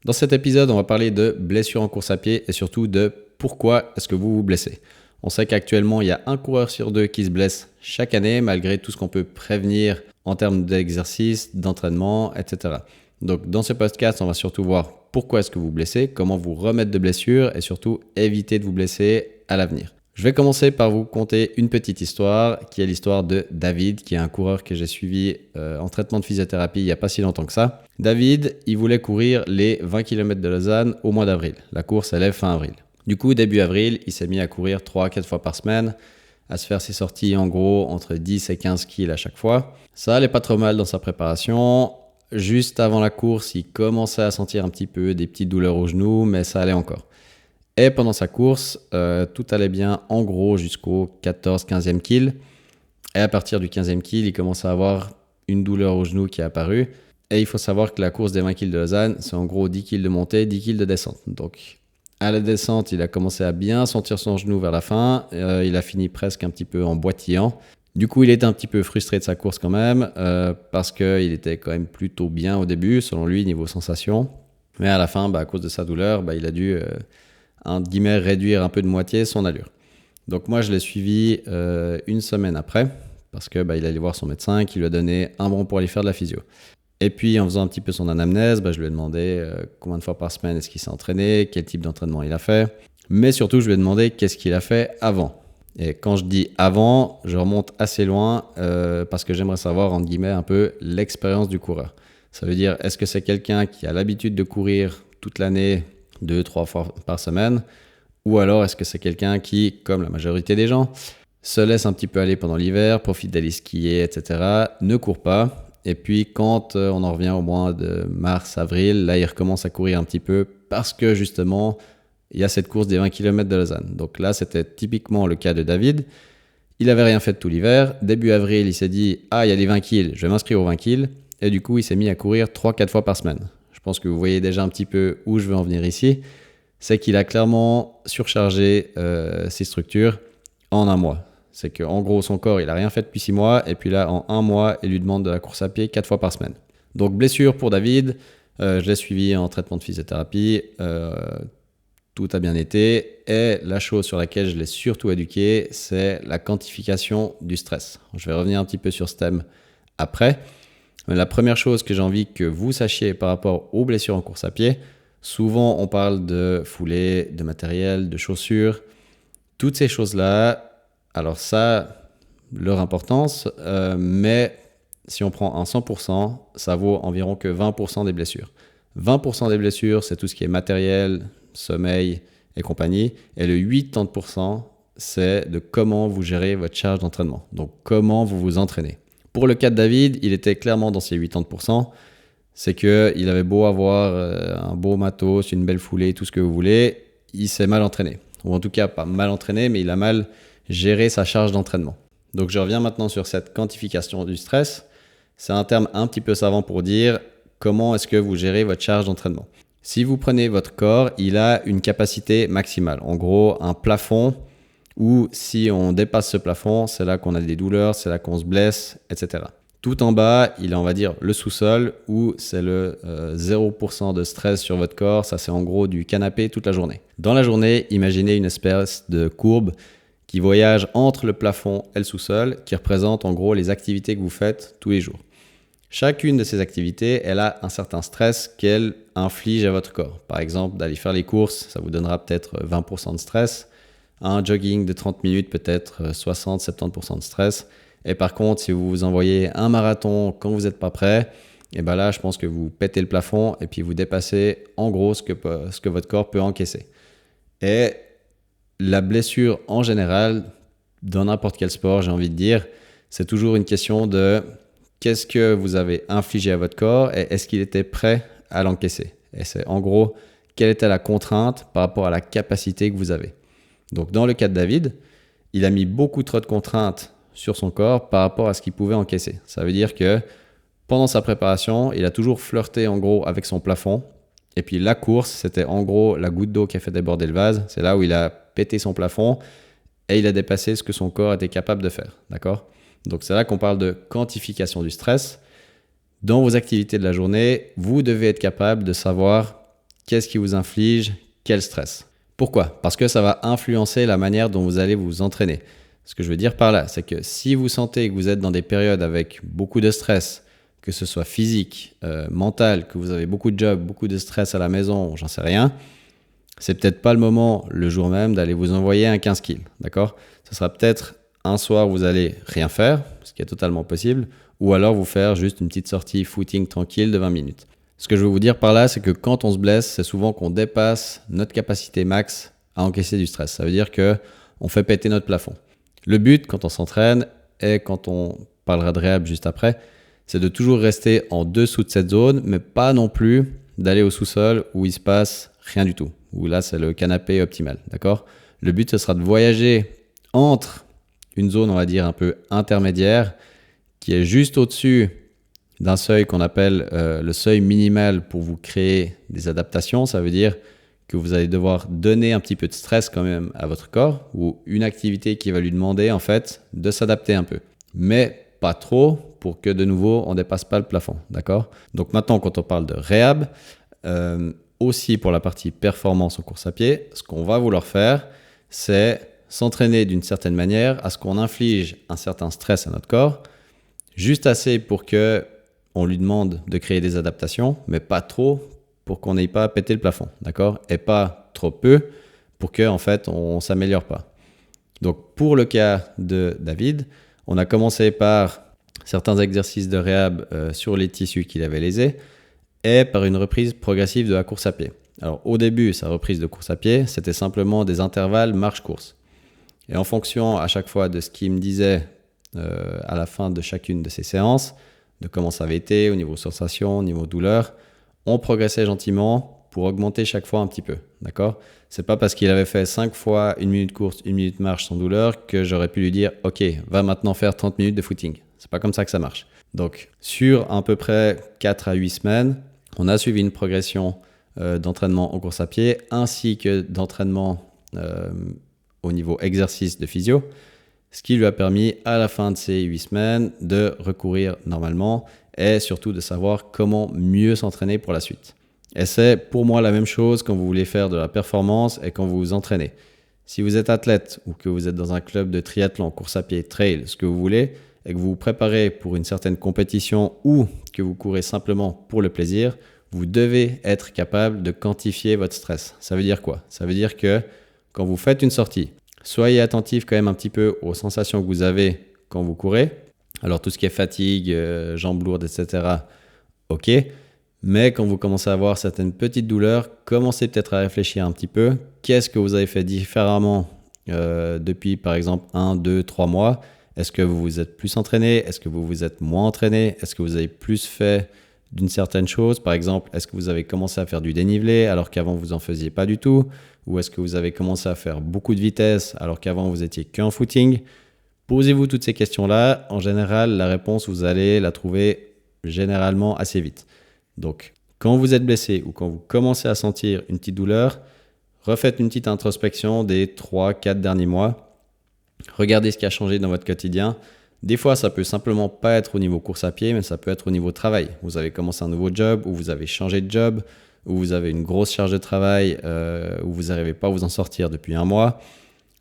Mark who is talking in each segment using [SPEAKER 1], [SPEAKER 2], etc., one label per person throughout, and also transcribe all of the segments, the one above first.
[SPEAKER 1] Dans cet épisode, on va parler de blessures en course à pied et surtout de pourquoi est-ce que vous vous blessez. On sait qu'actuellement, il y a un coureur sur deux qui se blesse chaque année, malgré tout ce qu'on peut prévenir en termes d'exercice, d'entraînement, etc. Donc, dans ce podcast, on va surtout voir pourquoi est-ce que vous vous blessez, comment vous remettre de blessures et surtout éviter de vous blesser à l'avenir. Je vais commencer par vous conter une petite histoire qui est l'histoire de David, qui est un coureur que j'ai suivi en traitement de physiothérapie il n'y a pas si longtemps que ça. David, il voulait courir les 20 km de Lausanne au mois d'avril. La course, elle est fin avril. Du coup, début avril, il s'est mis à courir 3-4 fois par semaine, à se faire ses sorties en gros entre 10 et 15 kg à chaque fois. Ça allait pas trop mal dans sa préparation. Juste avant la course, il commençait à sentir un petit peu des petites douleurs aux genoux, mais ça allait encore. Et pendant sa course, tout allait bien en gros jusqu'au 14-15e kill. Et à partir du 15e kill, il commence à avoir une douleur au genou qui est apparue. Et il faut savoir que la course des 20 kills de Lausanne, c'est en gros 10 kills de montée, 10 kills de descente. Donc à la descente, il a commencé à bien sentir son genou vers la fin. Il a fini presque un petit peu en boitillant. Du coup, il était un petit peu frustré de sa course quand même, parce qu'il était quand même plutôt bien au début, selon lui, niveau sensation. Mais à la fin, à cause de sa douleur, il a dû entre guillemets, réduire un peu de moitié son allure. Donc moi, je l'ai suivi une semaine après, parce que il allait voir son médecin qui lui a donné un bon pour aller faire de la physio. Et puis, en faisant un petit peu son anamnèse, je lui ai demandé combien de fois par semaine est-ce qu'il s'est entraîné, quel type d'entraînement il a fait. Mais surtout, je lui ai demandé qu'est-ce qu'il a fait avant. Et quand je dis avant, je remonte assez loin parce que j'aimerais savoir, entre guillemets, un peu l'expérience du coureur. Ça veut dire, est-ce que c'est quelqu'un qui a l'habitude de courir toute l'année 2-3 fois par semaine, ou alors est-ce que c'est quelqu'un qui, comme la majorité des gens, se laisse un petit peu aller pendant l'hiver, profite d'aller skier, etc., ne court pas, et puis quand on en revient au mois de mars, avril, là il recommence à courir un petit peu parce que justement il y a cette course des 20 km de Lausanne. Donc là c'était typiquement le cas de David. Il n'avait rien fait de tout l'hiver. Début avril, il s'est dit « Ah, il y a les 20 kills, je vais m'inscrire aux 20 kills ». Et du coup, il s'est mis à courir 3-4 fois par semaine. Je pense que vous voyez déjà un petit peu où je veux en venir ici. C'est qu'il a clairement surchargé ses structures en un mois. C'est qu'en gros, son corps, il n'a rien fait depuis 6 mois. Et puis là, en un mois, il lui demande de la course à pied 4 fois par semaine. Donc, blessure pour David. Je l'ai suivi en traitement de physiothérapie. Tout a bien été. Et la chose sur laquelle je l'ai surtout éduqué, c'est la quantification du stress. Je vais revenir un petit peu sur ce thème après. Mais la première chose que j'ai envie que vous sachiez par rapport aux blessures en course à pied, souvent on parle de foulée, de matériel, de chaussures. Toutes ces choses-là, alors ça, leur importance, mais si on prend un 100%, ça vaut environ que 20% des blessures. 20% des blessures, c'est tout ce qui est matériel, sommeil et compagnie. Et le 80%, c'est de comment vous gérez votre charge d'entraînement. Donc, comment vous vous entraînez. Pour le cas de David, il était clairement dans ces 80%. C'est qu'il avait beau avoir un beau matos, une belle foulée, tout ce que vous voulez, il s'est mal entraîné. Ou en tout cas, pas mal entraîné, mais il a mal géré sa charge d'entraînement. Donc, je reviens maintenant sur cette quantification du stress. C'est un terme un petit peu savant pour dire comment est-ce que vous gérez votre charge d'entraînement. Si vous prenez votre corps, il a une capacité maximale. En gros, un plafond où si on dépasse ce plafond, c'est là qu'on a des douleurs, c'est là qu'on se blesse, etc. Tout en bas, il a, on va dire, le sous-sol où c'est le 0% de stress sur votre corps. Ça, c'est en gros du canapé toute la journée. Dans la journée, imaginez une espèce de courbe qui voyage entre le plafond et le sous-sol, qui représente en gros les activités que vous faites tous les jours. Chacune de ces activités, elle a un certain stress qu'elle inflige à votre corps. Par exemple, d'aller faire les courses, ça vous donnera peut-être 20% de stress. Un jogging de 30 minutes, peut-être 60-70% de stress. Et par contre, si vous vous envoyez un marathon quand vous n'êtes pas prêt, et là, je pense que vous pétez le plafond et puis vous dépassez en gros ce que votre corps peut encaisser. Et la blessure en général, dans n'importe quel sport, j'ai envie de dire, c'est toujours une question de qu'est-ce que vous avez infligé à votre corps et est-ce qu'il était prêt à l'encaisser. Et c'est en gros, quelle était la contrainte par rapport à la capacité que vous avez. Donc dans le cas de David, il a mis beaucoup trop de contraintes sur son corps par rapport à ce qu'il pouvait encaisser. Ça veut dire que pendant sa préparation, il a toujours flirté en gros avec son plafond. Et puis la course, c'était en gros la goutte d'eau qui a fait déborder le vase. C'est là où il a pété son plafond et il a dépassé ce que son corps était capable de faire. D'accord ? Donc c'est là qu'on parle de quantification du stress. Dans vos activités de la journée, vous devez être capable de savoir qu'est-ce qui vous inflige quel stress. Pourquoi? Parce que ça va influencer la manière dont vous allez vous entraîner. Ce que je veux dire par là, c'est que si vous sentez que vous êtes dans des périodes avec beaucoup de stress, que ce soit physique, mental, que vous avez beaucoup de jobs, beaucoup de stress à la maison, j'en sais rien, c'est peut-être pas le moment le jour même d'aller vous envoyer un 15 kills, d'accord? Ce sera peut-être un soir où vous allez rien faire, ce qui est totalement possible, ou alors vous faire juste une petite sortie footing tranquille de 20 minutes. Ce que je veux vous dire par là, c'est que quand on se blesse, c'est souvent qu'on dépasse notre capacité max à encaisser du stress. Ça veut dire qu'on fait péter notre plafond. Le but quand on s'entraîne, et quand on parlera de réhab juste après, c'est de toujours rester en dessous de cette zone, mais pas non plus d'aller au sous-sol où il se passe rien du tout, où là c'est le canapé optimal, d'accord? Le but ce sera de voyager entre une zone, on va dire, un peu intermédiaire, qui est juste au-dessus d'un seuil qu'on appelle le seuil minimal pour vous créer des adaptations. Ça veut dire que vous allez devoir donner un petit peu de stress quand même à votre corps, ou une activité qui va lui demander en fait de s'adapter un peu. Mais pas trop pour que de nouveau on ne dépasse pas le plafond, d'accord? Donc maintenant quand on parle de réhab, aussi pour la partie performance en course à pied, ce qu'on va vouloir faire, c'est s'entraîner d'une certaine manière à ce qu'on inflige un certain stress à notre corps, juste assez pour que on lui demande de créer des adaptations, mais pas trop pour qu'on n'aille pas à péter le plafond, d'accord? Et pas trop peu pour qu'en fait on ne s'améliore pas. Donc pour le cas de David, on a commencé par certains exercices de réhab sur les tissus qu'il avait lésés et par une reprise progressive de la course à pied. Alors au début, sa reprise de course à pied, c'était simplement des intervalles marche-course. Et en fonction à chaque fois de ce qu'il me disait à la fin de chacune de ces séances, de comment ça avait été au niveau sensation, au niveau douleur, on progressait gentiment pour augmenter chaque fois un petit peu, d'accord? C'est pas parce qu'il avait fait 5 fois 1 minute course, 1 minute marche sans douleur que j'aurais pu lui dire « Ok, va maintenant faire 30 minutes de footing ». C'est pas comme ça que ça marche. Donc, sur à peu près 4 à 8 semaines, on a suivi une progression d'entraînement en course à pied ainsi que d'entraînement au niveau exercice de physio, ce qui lui a permis à la fin de ces 8 semaines de recourir normalement et surtout de savoir comment mieux s'entraîner pour la suite. Et c'est pour moi la même chose quand vous voulez faire de la performance et quand vous vous entraînez. Si vous êtes athlète ou que vous êtes dans un club de triathlon, course à pied, trail, ce que vous voulez, et que vous vous préparez pour une certaine compétition ou que vous courez simplement pour le plaisir, vous devez être capable de quantifier votre stress. Ça veut dire quoi? Ça veut dire que quand vous faites une sortie, soyez attentif quand même un petit peu aux sensations que vous avez quand vous courez. Alors tout ce qui est fatigue, jambes lourdes, etc., ok. Mais quand vous commencez à avoir certaines petites douleurs, commencez peut-être à réfléchir un petit peu. Qu'est-ce que vous avez fait différemment depuis par exemple 1, 2, 3 mois? Est-ce que vous vous êtes plus entraîné? Est-ce que vous vous êtes moins entraîné? Est-ce que vous avez plus fait d'une certaine chose? Par exemple, est-ce que vous avez commencé à faire du dénivelé alors qu'avant vous n'en faisiez pas du tout? Ou est-ce que vous avez commencé à faire beaucoup de vitesse alors qu'avant vous étiez qu'en footing? Posez-vous toutes ces questions-là. En général, la réponse, vous allez la trouver généralement assez vite. Donc, quand vous êtes blessé ou quand vous commencez à sentir une petite douleur, refaites une petite introspection des 3-4 derniers mois. Regardez ce qui a changé dans votre quotidien. Des fois, ça peut simplement pas être au niveau course à pied, mais ça peut être au niveau travail. Vous avez commencé un nouveau job ou vous avez changé de job, ou vous avez une grosse charge de travail, où vous n'arrivez pas à vous en sortir depuis 1 mois.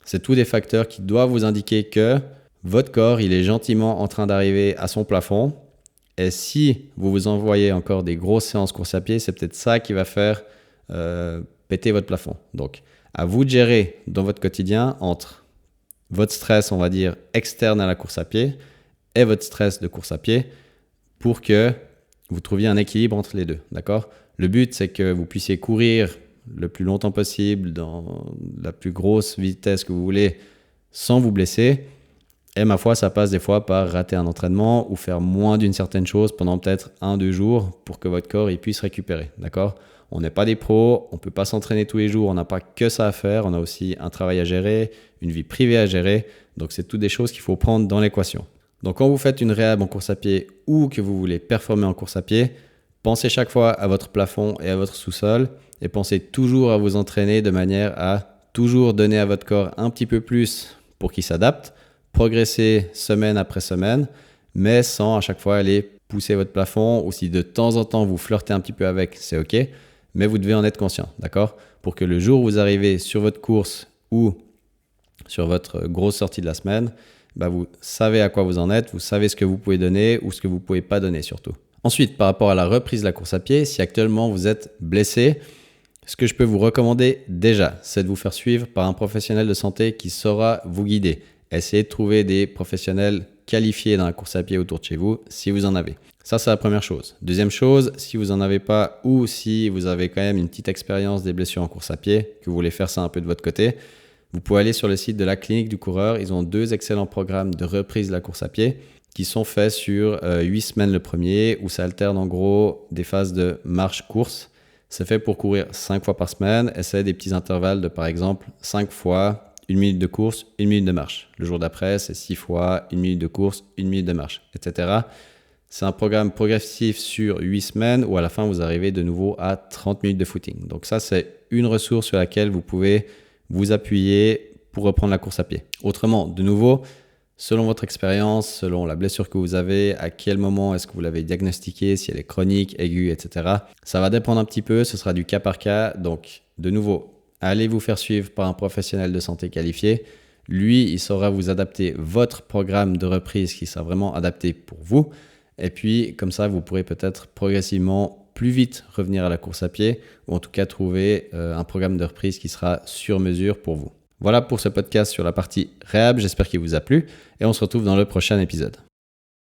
[SPEAKER 1] C'est tous des facteurs qui doivent vous indiquer que votre corps, il est gentiment en train d'arriver à son plafond. Et si vous vous envoyez encore des grosses séances course à pied, c'est peut-être ça qui va faire péter votre plafond. Donc, à vous de gérer dans votre quotidien entre votre stress, on va dire, externe à la course à pied et votre stress de course à pied pour que vous trouviez un équilibre entre les deux, d'accord? Le but, c'est que vous puissiez courir le plus longtemps possible dans la plus grosse vitesse que vous voulez sans vous blesser. Et ma foi, ça passe des fois par rater un entraînement ou faire moins d'une certaine chose pendant peut-être 1-2 jours pour que votre corps il puisse récupérer, d'accord? On n'est pas des pros, on ne peut pas s'entraîner tous les jours, on n'a pas que ça à faire, on a aussi un travail à gérer, une vie privée à gérer, donc c'est toutes des choses qu'il faut prendre dans l'équation. Donc quand vous faites une réhab en course à pied ou que vous voulez performer en course à pied, pensez chaque fois à votre plafond et à votre sous-sol et pensez toujours à vous entraîner de manière à toujours donner à votre corps un petit peu plus pour qu'il s'adapte, progresser semaine après semaine, mais sans à chaque fois aller pousser votre plafond, ou si de temps en temps vous flirtez un petit peu avec, c'est ok. mais vous devez en être conscient, d'accord? Pour que le jour où vous arrivez sur votre course ou sur votre grosse sortie de la semaine, vous savez à quoi vous en êtes, vous savez ce que vous pouvez donner ou ce que vous ne pouvez pas donner surtout. Ensuite, par rapport à la reprise de la course à pied, si actuellement vous êtes blessé, ce que je peux vous recommander déjà, c'est de vous faire suivre par un professionnel de santé qui saura vous guider. Essayez de trouver des professionnels qualifiés dans la course à pied autour de chez vous, si vous en avez. Ça, c'est la première chose. Deuxième chose, si vous n'en avez pas ou si vous avez quand même une petite expérience des blessures en course à pied, que vous voulez faire ça un peu de votre côté, vous pouvez aller sur le site de la clinique du coureur. Ils ont 2 excellents programmes de reprise de la course à pied qui sont faits sur 8 semaines le premier, où ça alterne en gros des phases de marche-course. C'est fait pour courir 5 fois par semaine et c'est des petits intervalles de par exemple 5 fois 1 minute de course, 1 minute de marche. Le jour d'après, c'est 6 fois 1 minute de course, 1 minute de marche, etc. C'est un programme progressif sur 8 semaines où à la fin, vous arrivez de nouveau à 30 minutes de footing. Donc ça, c'est une ressource sur laquelle vous pouvez vous appuyer pour reprendre la course à pied. Autrement, de nouveau, selon votre expérience, selon la blessure que vous avez, à quel moment est-ce que vous l'avez diagnostiquée, si elle est chronique, aiguë, etc. Ça va dépendre un petit peu, ce sera du cas par cas. Donc, de nouveau, allez vous faire suivre par un professionnel de santé qualifié. Lui, il saura vous adapter votre programme de reprise qui sera vraiment adapté pour vous. Et puis, comme ça, vous pourrez peut-être progressivement plus vite revenir à la course à pied ou en tout cas trouver un programme de reprise qui sera sur mesure pour vous. Voilà pour ce podcast sur la partie réhab, j'espère qu'il vous a plu et on se retrouve dans le prochain épisode.